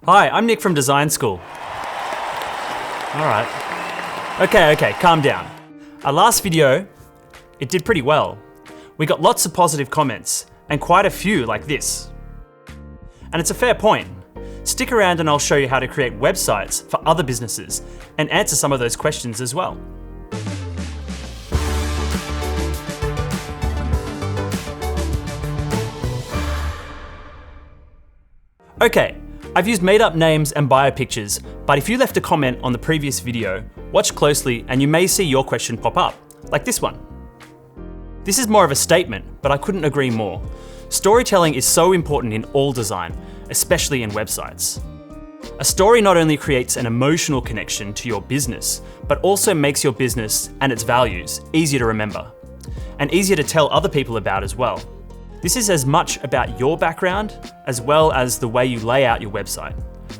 Hi, I'm Nick from Design School. All right. Okay, calm down. Our last video, it did pretty well. We got lots of positive comments and quite a few like this. And it's a fair point. Stick around and I'll show you how to create websites for other businesses and answer some of those questions as well. Okay, I've used made up names and bio pictures, but if you left a comment on the previous video, watch closely and you may see your question pop up, like this one. This is more of a statement, but I couldn't agree more. Storytelling is so important in all design, especially in websites. A story not only creates an emotional connection to your business, but also makes your business and its values easier to remember, and easier to tell other people about as well. This is as much about your background as well as the way you lay out your website,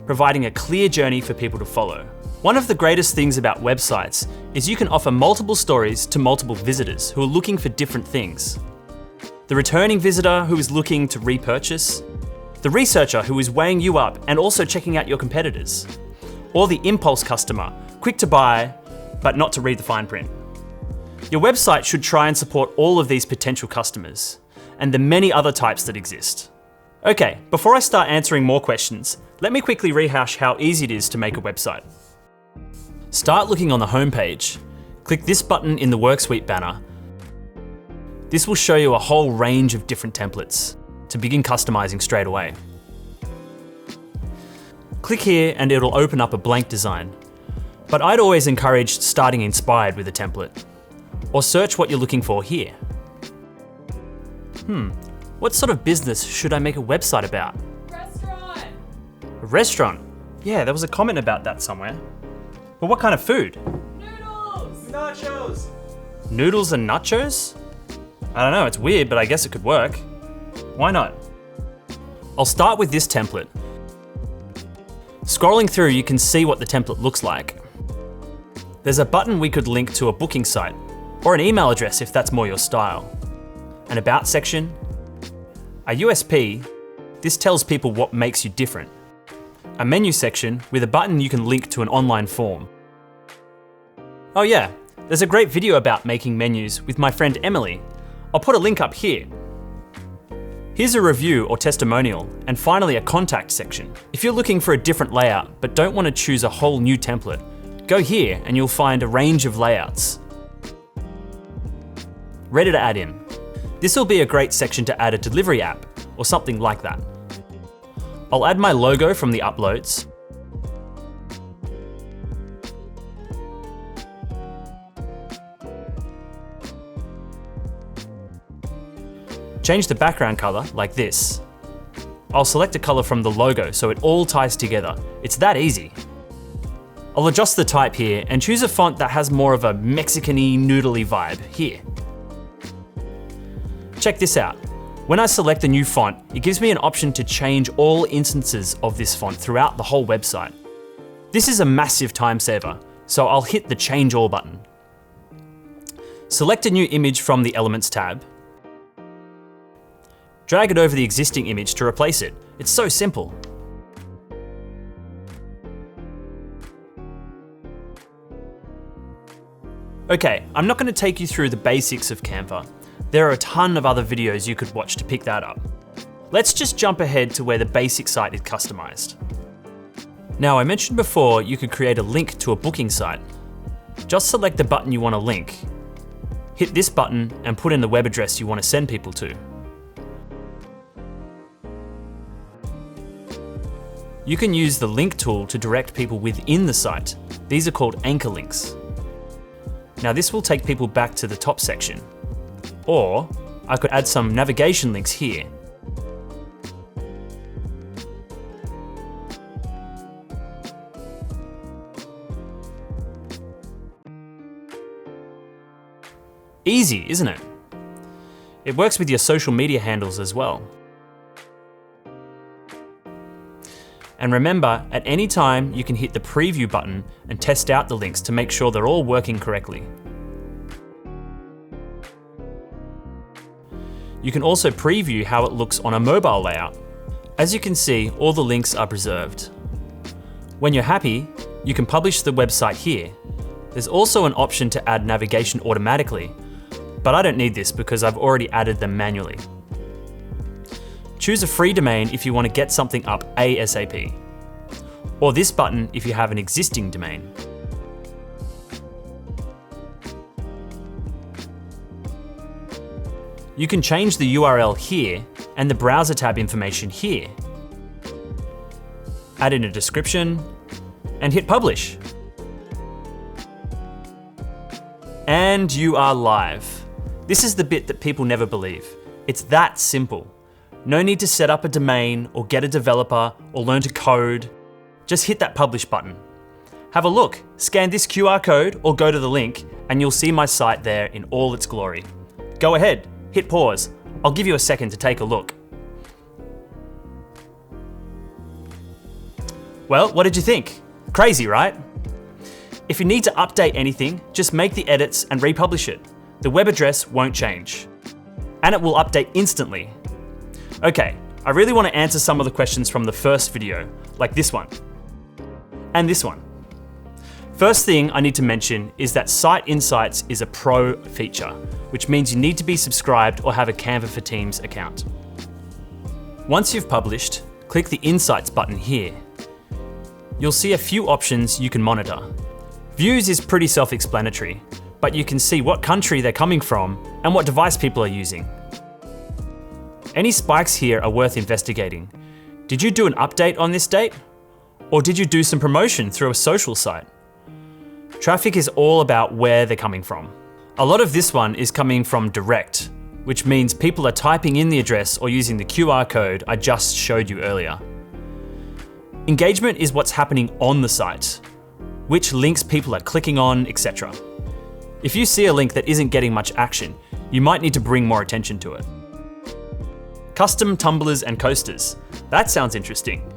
providing a clear journey for people to follow. One of the greatest things about websites is you can offer multiple stories to multiple visitors who are looking for different things. The returning visitor who is looking to repurchase, the researcher who is weighing you up and also checking out your competitors, or the impulse customer, quick to buy, but not to read the fine print. Your website should try and support all of these potential customers, and the many other types that exist. Okay, before I start answering more questions, let me quickly rehash how easy it is to make a website. Start looking on the homepage. Click this button in the Worksuite banner. This will show you a whole range of different templates to begin customizing straight away. Click here and it'll open up a blank design. But I'd always encourage starting inspired with a template, or search what you're looking for here. What sort of business should I make a website about? Restaurant! A restaurant? Yeah, there was a comment about that somewhere. But what kind of food? Noodles! Nachos! Noodles and nachos? I don't know, it's weird, but I guess it could work. Why not? I'll start with this template. Scrolling through, you can see what the template looks like. There's a button we could link to a booking site, or an email address if that's more your style. An about section, a USP, this tells people what makes you different. A menu section with a button you can link to an online form. Oh yeah, there's a great video about making menus with my friend Emily. I'll put a link up here. Here's a review or testimonial, and finally a contact section. If you're looking for a different layout but don't want to choose a whole new template, go here and you'll find a range of layouts. Ready to add in. This will be a great section to add a delivery app or something like that. I'll add my logo from the uploads. Change the background color like this. I'll select a color from the logo so it all ties together. It's that easy. I'll adjust the type here and choose a font that has more of a Mexican-y, noodly vibe here. Check this out. When I select a new font, it gives me an option to change all instances of this font throughout the whole website. This is a massive time saver, so I'll hit the Change All button. Select a new image from the Elements tab. Drag it over the existing image to replace it. It's so simple. Okay, I'm not going to take you through the basics of Canva. There are a ton of other videos you could watch to pick that up. Let's just jump ahead to where the basic site is customized. Now, I mentioned before you could create a link to a booking site. Just select the button you want to link. Hit this button and put in the web address you want to send people to. You can use the link tool to direct people within the site. These are called anchor links. Now this will take people back to the top section. Or I could add some navigation links here. Easy, isn't it? It works with your social media handles as well. And remember, at any time you can hit the preview button and test out the links to make sure they're all working correctly. You can also preview how it looks on a mobile layout. As you can see, all the links are preserved. When you're happy, you can publish the website here. There's also an option to add navigation automatically, but I don't need this because I've already added them manually. Choose a free domain if you want to get something up ASAP, or this button if you have an existing domain. You can change the URL here and the browser tab information here. Add in a description and hit publish. And you are live. This is the bit that people never believe. It's that simple. No need to set up a domain or get a developer or learn to code. Just hit that publish button. Have a look, scan this QR code or go to the link and you'll see my site there in all its glory. Go ahead, hit pause. I'll give you a second to take a look. Well, what did you think? Crazy, right? If you need to update anything, just make the edits and republish it. The web address won't change. And it will update instantly. Okay, I really want to answer some of the questions from the first video, like this one. And this one. First thing I need to mention is that Site Insights is a pro feature, which means you need to be subscribed or have a Canva for Teams account. Once you've published, click the Insights button here. You'll see a few options you can monitor. Views is pretty self-explanatory, but you can see what country they're coming from and what device people are using. Any spikes here are worth investigating. Did you do an update on this date? Or did you do some promotion through a social site? Traffic is all about where they're coming from. A lot of this one is coming from direct, which means people are typing in the address or using the QR code I just showed you earlier. Engagement is what's happening on the site, which links people are clicking on, etc. If you see a link that isn't getting much action, you might need to bring more attention to it. Custom tumblers and coasters. That sounds interesting.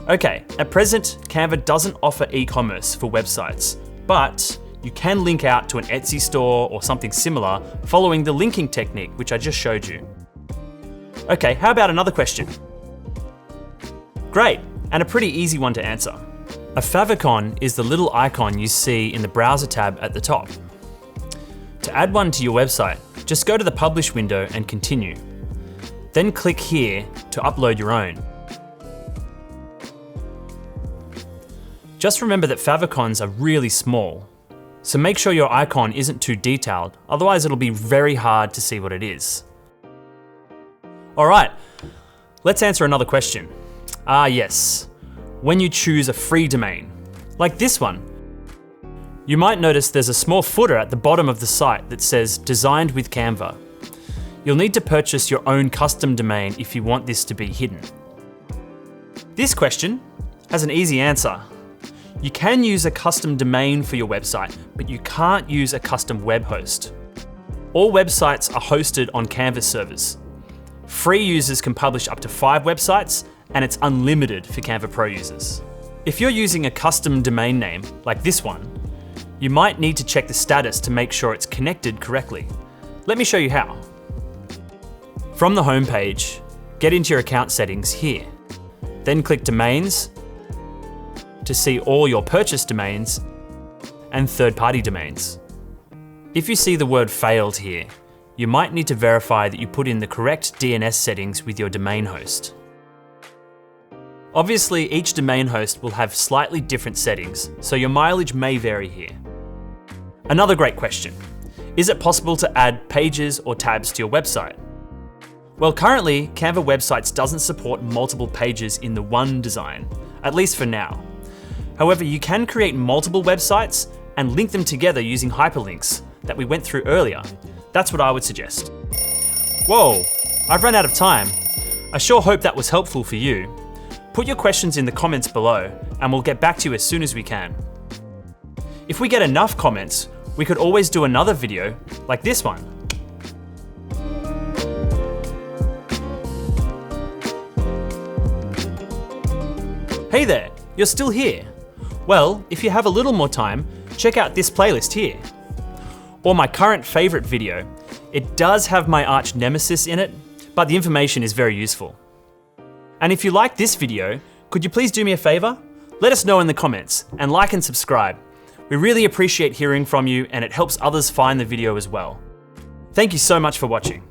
Okay, at present, Canva doesn't offer e-commerce for websites, but you can link out to an Etsy store or something similar following the linking technique, which I just showed you. Okay, how about another question? Great, and a pretty easy one to answer. A favicon is the little icon you see in the browser tab at the top. To add one to your website, just go to the Publish window and continue. Then click here to upload your own. Just remember that favicons are really small, so make sure your icon isn't too detailed, otherwise it'll be very hard to see what it is. All right, let's answer another question. Yes, when you choose a free domain, like this one, you might notice there's a small footer at the bottom of the site that says Designed with Canva. You'll need to purchase your own custom domain if you want this to be hidden. This question has an easy answer. You can use a custom domain for your website, but you can't use a custom web host. All websites are hosted on Canvas servers. Free users can publish up to 5 websites, and it's unlimited for Canva Pro users. If you're using a custom domain name, like this one, you might need to check the status to make sure it's connected correctly. Let me show you how. From the home page, get into your account settings here. Then click Domains to see all your purchased domains and third-party domains. If you see the word failed here, you might need to verify that you put in the correct DNS settings with your domain host. Obviously, each domain host will have slightly different settings, so your mileage may vary here. Another great question. Is it possible to add pages or tabs to your website? Well, currently, Canva Websites doesn't support multiple pages in the one design, at least for now. However, you can create multiple websites and link them together using hyperlinks that we went through earlier. That's what I would suggest. Whoa, I've run out of time. I sure hope that was helpful for you. Put your questions in the comments below and we'll get back to you as soon as we can. If we get enough comments, we could always do another video like this one. Hey there, you're still here. Well, if you have a little more time, check out this playlist here. Or my current favorite video. It does have my arch nemesis in it, but the information is very useful. And if you like this video, could you please do me a favor? Let us know in the comments, and like and subscribe. We really appreciate hearing from you, and it helps others find the video as well. Thank you so much for watching.